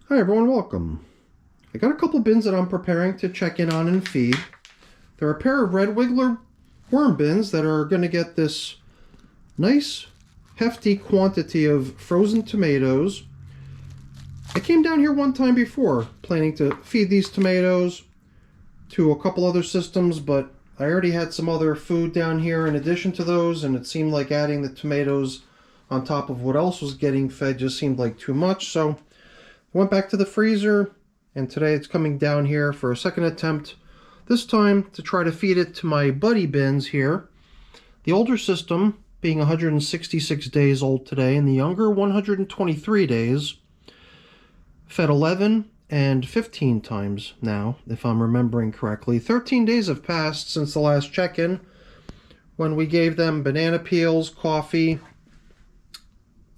Hi everyone, welcome. I got a couple bins that I'm preparing to check in on and feed. There are a pair of red wiggler worm bins that are going to get this nice hefty quantity of frozen tomatoes. I came down here one time before planning to feed these tomatoes to a couple other systems, but I already had some other food down here in addition to those, and it seemed like adding the tomatoes on top of what else was getting fed just seemed like too much, so I went back to the freezer, and today it's coming down here for a second attempt, this time to try to feed it to my buddy bins here. The older system being 166 days old today, and the younger 123 days, fed 11 and 15 times now, if I'm remembering correctly. 13 days have passed since the last check-in, when we gave them banana peels, coffee.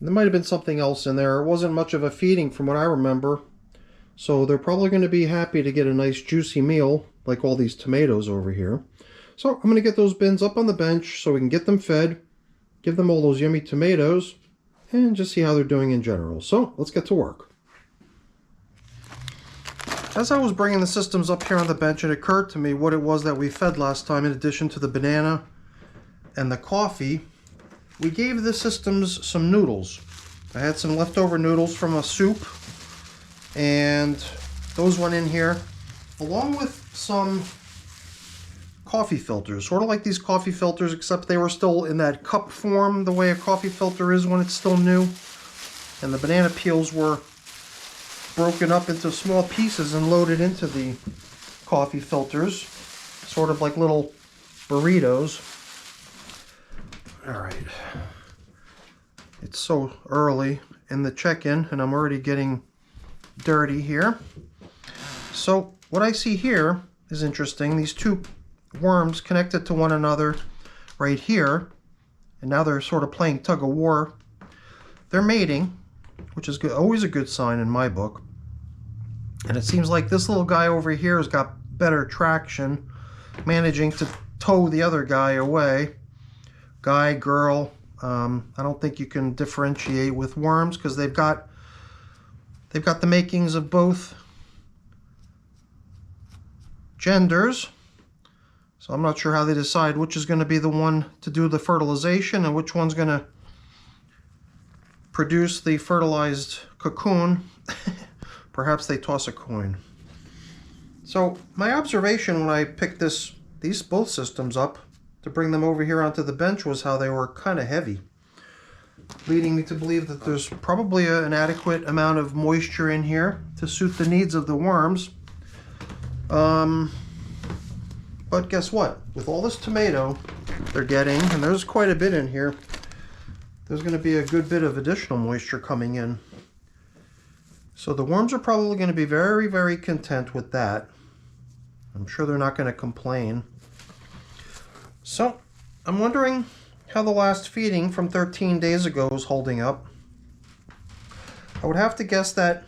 There might have been something else in there. It wasn't much of a feeding from what I remember. So they're probably going to be happy to get a nice juicy meal, like all these tomatoes over here. So I'm going to get those bins up on the bench so we can get them fed, give them all those yummy tomatoes, and just see how they're doing in general. So let's get to work. As I was bringing the systems up here on the bench, it occurred to me what it was that we fed last time in addition to the banana and the coffee. We gave the systems some noodles. I had some leftover noodles from a soup, and those went in here, along with some coffee filters. Sort of like these coffee filters, except they were still in that cup form, the way a coffee filter is when it's still new. And the banana peels were broken up into small pieces and loaded into the coffee filters, sort of like little burritos. Alright, it's so early in the check-in and I'm already getting dirty here. So what I see here is interesting. These two worms connected to one another right here, and now they're sort of playing tug of war. They're mating, which is good, always a good sign in my book. And it seems like this little guy over here has got better traction, managing to tow the other guy away. Guy, girl, I don't think you can differentiate with worms because they've got the makings of both genders. So I'm not sure how they decide which is going to be the one to do the fertilization and which one's going to produce the fertilized cocoon. Perhaps they toss a coin. So my observation when I picked these both systems up to bring them over here onto the bench was how they were kind of heavy, leading me to believe that there's probably an adequate amount of moisture in here to suit the needs of the worms. But guess what? With all this tomato they're getting, and there's quite a bit in here, there's going to be a good bit of additional moisture coming in. So the worms are probably going to be very, very content with that. I'm sure they're not going to complain. So, I'm wondering how the last feeding from 13 days ago is holding up. I would have to guess that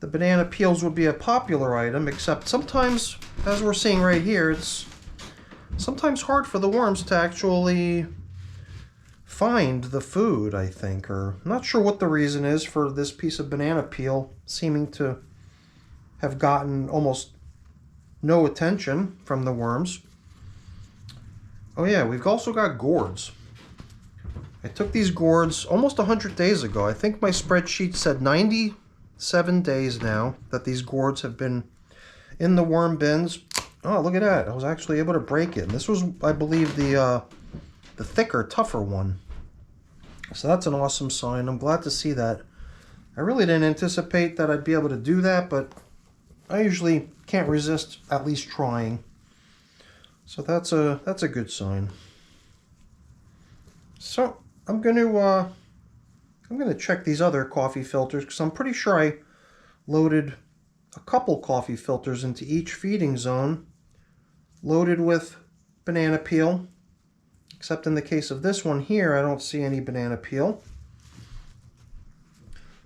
the banana peels would be a popular item, except sometimes, as we're seeing right here, it's sometimes hard for the worms to actually find the food, I think, or I'm not sure what the reason is for this piece of banana peel seeming to have gotten almost no attention from the worms. Oh yeah, we've also got gourds. I took these gourds almost 100 days ago. I think my spreadsheet said 97 days now that these gourds have been in the worm bins. Oh, look at that. I was actually able to break it. And this was, I believe, the thicker, tougher one. So that's an awesome sign. I'm glad to see that. I really didn't anticipate that I'd be able to do that, but I usually can't resist at least trying. So that's a good sign. So I'm gonna check these other coffee filters because I'm pretty sure I loaded a couple coffee filters into each feeding zone, loaded with banana peel. Except in the case of this one here, I don't see any banana peel.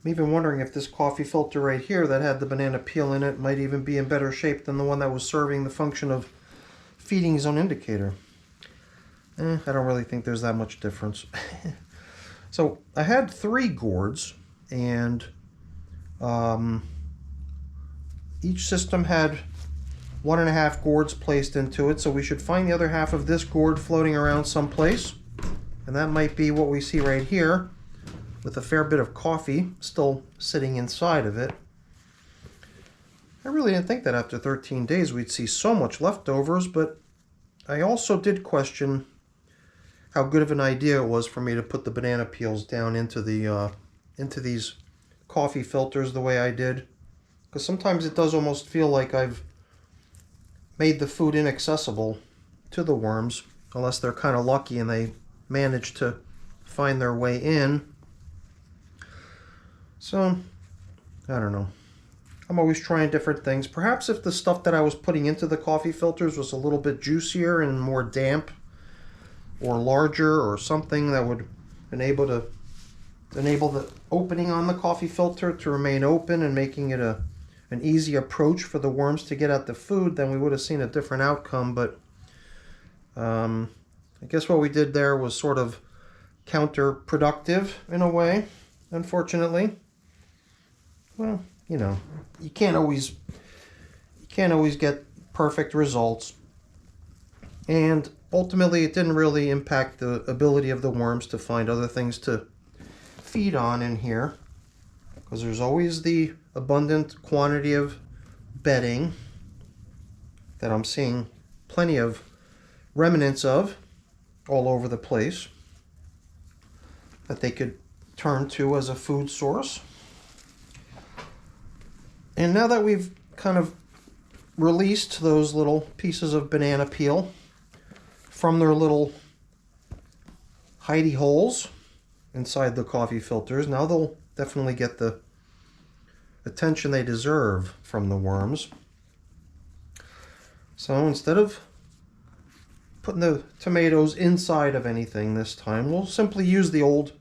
I'm even wondering if this coffee filter right here that had the banana peel in it might even be in better shape than the one that was serving the function of feeding zone indicator. I don't really think there's that much difference. So I had 3 gourds, and each system had 1.5 gourds placed into it, so we should find the other half of this gourd floating around someplace. And that might be what we see right here, with a fair bit of coffee still sitting inside of it. I really didn't think that after 13 days we'd see so much leftovers, but I also did question how good of an idea it was for me to put the banana peels down into these coffee filters the way I did. Because sometimes it does almost feel like I've made the food inaccessible to the worms, unless they're kind of lucky and they manage to find their way in. So, I don't know. I'm always trying different things. Perhaps if the stuff that I was putting into the coffee filters was a little bit juicier and more damp or larger or something that would enable the opening on the coffee filter to remain open and making it an easy approach for the worms to get at the food, then we would have seen a different outcome. But I guess what we did there was sort of counterproductive in a way, unfortunately. Well, you know, you can't always get perfect results. And ultimately it didn't really impact the ability of the worms to find other things to feed on in here, because there's always the abundant quantity of bedding that I'm seeing plenty of remnants of all over the place that they could turn to as a food source. And now that we've kind of released those little pieces of banana peel from their little hidey holes inside the coffee filters, now they'll definitely get the attention they deserve from the worms. So instead of putting the tomatoes inside of anything this time, we'll simply use the old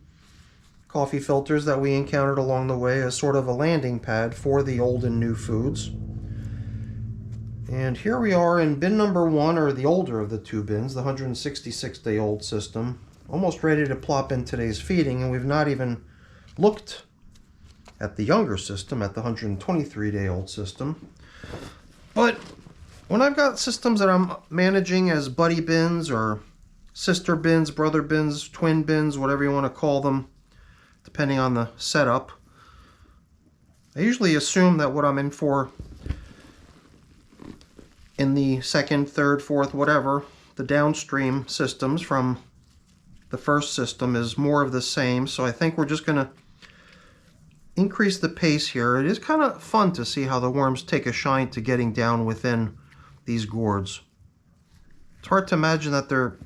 coffee filters that we encountered along the way as sort of a landing pad for the old and new foods. And here we are in bin number 1, or the older of the two bins, the 166-day-old system, almost ready to plop in today's feeding, and we've not even looked at the younger system, at the 123-day-old system. But when I've got systems that I'm managing as buddy bins or sister bins, brother bins, twin bins, whatever you want to call them, depending on the setup, I usually assume that what I'm in for in the second, third, fourth, whatever, the downstream systems from the first system is more of the same. So I think we're just going to increase the pace here. It is kind of fun to see how the worms take a shine to getting down within these gourds. It's hard to imagine that they're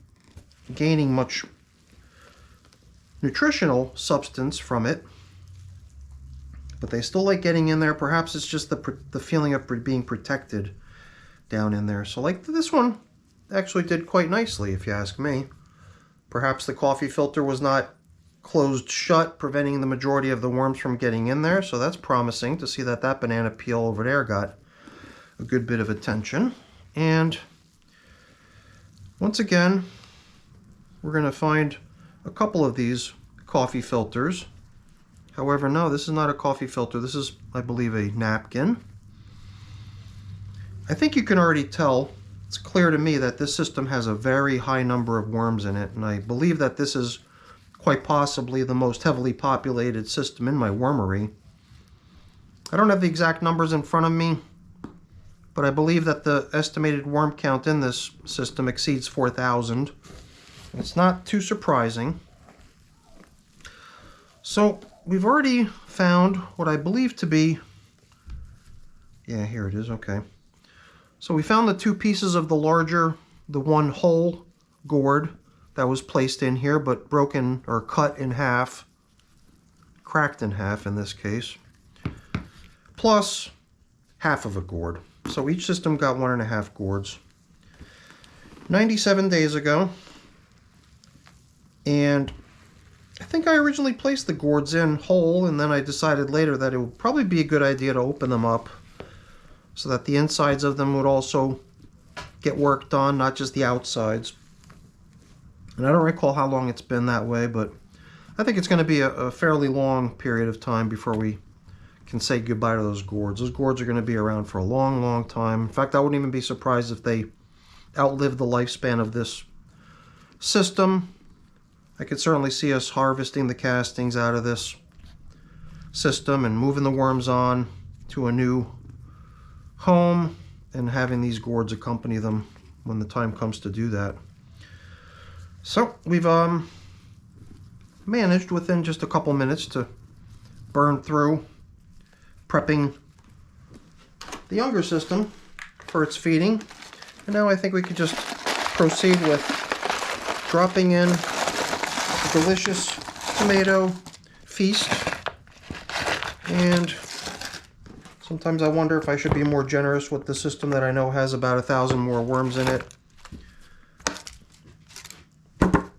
gaining much nutritional substance from it, but they still like getting in there. Perhaps it's just the feeling of being protected down in there. So like this one actually did quite nicely, if you ask me. Perhaps the coffee filter was not closed shut, preventing the majority of the worms from getting in there, so that's promising to see that that banana peel over there got a good bit of attention. And once again, we're going to find a couple of these coffee filters. However, no, this is not a coffee filter. This is, I believe, a napkin. I think you can already tell, it's clear to me that this system has a very high number of worms in it, and I believe that this is quite possibly the most heavily populated system in my wormery. I don't have the exact numbers in front of me, but I believe that the estimated worm count in this system exceeds 4,000. It's not too surprising. So we've already found what I believe to be, yeah, here it is, okay. So we found the two pieces of the larger, the one whole gourd that was placed in here, but broken or cut in half, cracked in half in this case, plus half of a gourd. So each system got 1.5 gourds. 97 days ago, and I think I originally placed the gourds in whole, and then I decided later that it would probably be a good idea to open them up so that the insides of them would also get worked on, not just the outsides. And I don't recall how long it's been that way, but I think it's going to be a fairly long period of time before we can say goodbye to those gourds. Those gourds are going to be around for a long, long time. In fact, I wouldn't even be surprised if they outlive the lifespan of this system. I could certainly see us harvesting the castings out of this system and moving the worms on to a new home and having these gourds accompany them when the time comes to do that. So we've managed within just a couple minutes to burn through prepping the younger system for its feeding. And now I think we could just proceed with dropping in a delicious tomato feast. And sometimes I wonder if I should be more generous with the system that I know has about 1,000 more worms in it.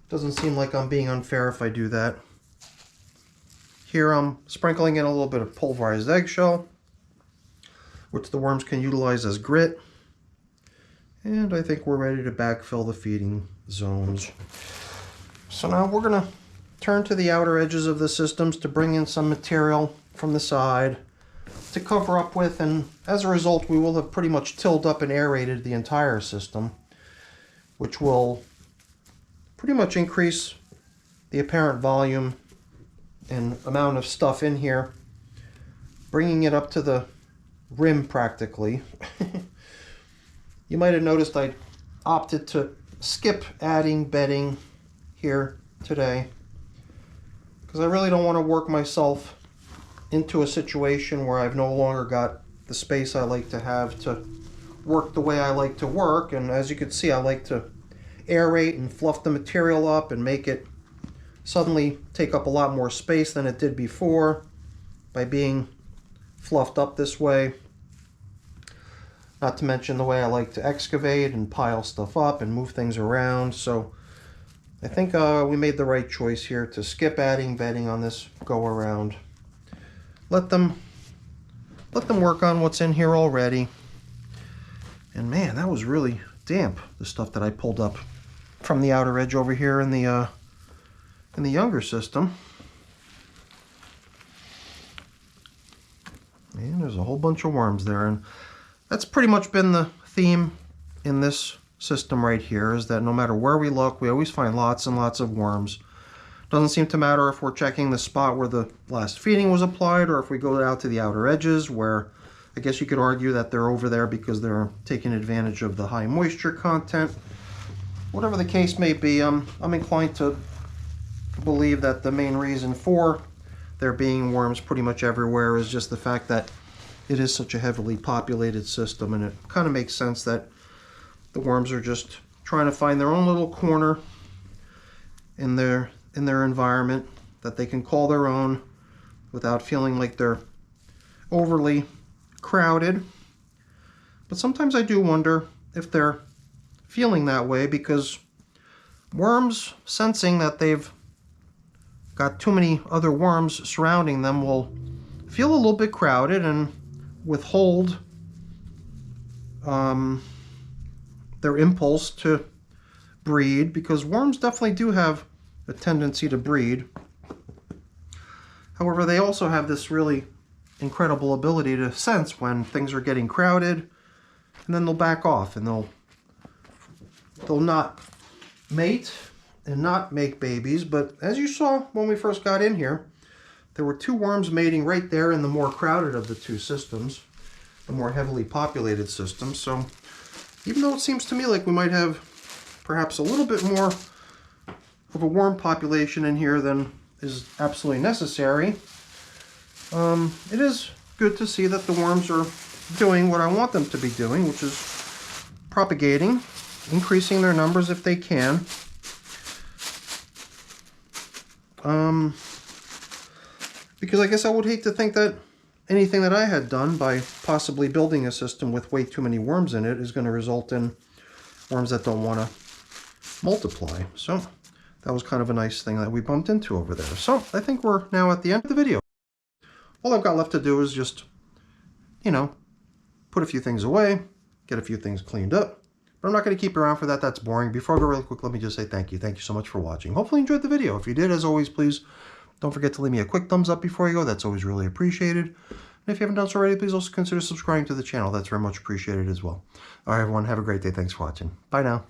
Doesn't seem like I'm being unfair if I do that. Here I'm sprinkling in a little bit of pulverized eggshell, which the worms can utilize as grit. And I think we're ready to backfill the feeding zones. So now we're going to turn to the outer edges of the systems to bring in some material from the side to cover up with, and as a result we will have pretty much tilled up and aerated the entire system, which will pretty much increase the apparent volume and amount of stuff in here, bringing it up to the rim practically. You might have noticed I opted to skip adding bedding here today because I really don't want to work myself into a situation where I've no longer got the space I like to have to work the way I like to work. And as you can see, I like to aerate and fluff the material up and make it suddenly take up a lot more space than it did before by being fluffed up this way. Not to mention the way I like to excavate and pile stuff up and move things around. So I think we made the right choice here to skip adding bedding on this go around. Let them work on what's in here already. And man, that was really damp, the stuff that I pulled up from the outer edge over here in the younger system. And there's a whole bunch of worms there, and that's pretty much been the theme in this system right here, is that no matter where we look, we always find lots and lots of worms. Doesn't seem to matter if we're checking the spot where the last feeding was applied or if we go out to the outer edges where I guess you could argue that they're over there because they're taking advantage of the high moisture content. Whatever the case may be, I'm inclined to believe that the main reason for there being worms pretty much everywhere is just the fact that it is such a heavily populated system, and it kind of makes sense that the worms are just trying to find their own little corner in their environment that they can call their own without feeling like they're overly crowded. But sometimes I do wonder if they're feeling that way because worms, sensing that they've got too many other worms surrounding them, will feel a little bit crowded and withhold their impulse to breed, because worms definitely do have a tendency to breed. However, they also have this really incredible ability to sense when things are getting crowded, and then they'll back off and they'll not mate and not make babies. But as you saw when we first got in here, there were two worms mating right there in the more crowded of the two systems, the more heavily populated system. So even though it seems to me like we might have perhaps a little bit more of a worm population in here than is absolutely necessary, it is good to see that the worms are doing what I want them to be doing, which is propagating, increasing their numbers if they can. Because I guess I would hate to think that anything that I had done by possibly building a system with way too many worms in it is going to result in worms that don't want to multiply. So that was kind of a nice thing that we bumped into over there. So I think we're now at the end of the video. All I've got left to do is just, put a few things away, get a few things cleaned up. But I'm not going to keep you around for that. That's boring. Before I go really quick, let me just say thank you. Thank you so much for watching. Hopefully you enjoyed the video. If you did, as always, please don't forget to leave me a quick thumbs up before you go. That's always really appreciated. And if you haven't done so already, please also consider subscribing to the channel. That's very much appreciated as well. All right, everyone, have a great day. Thanks for watching. Bye now.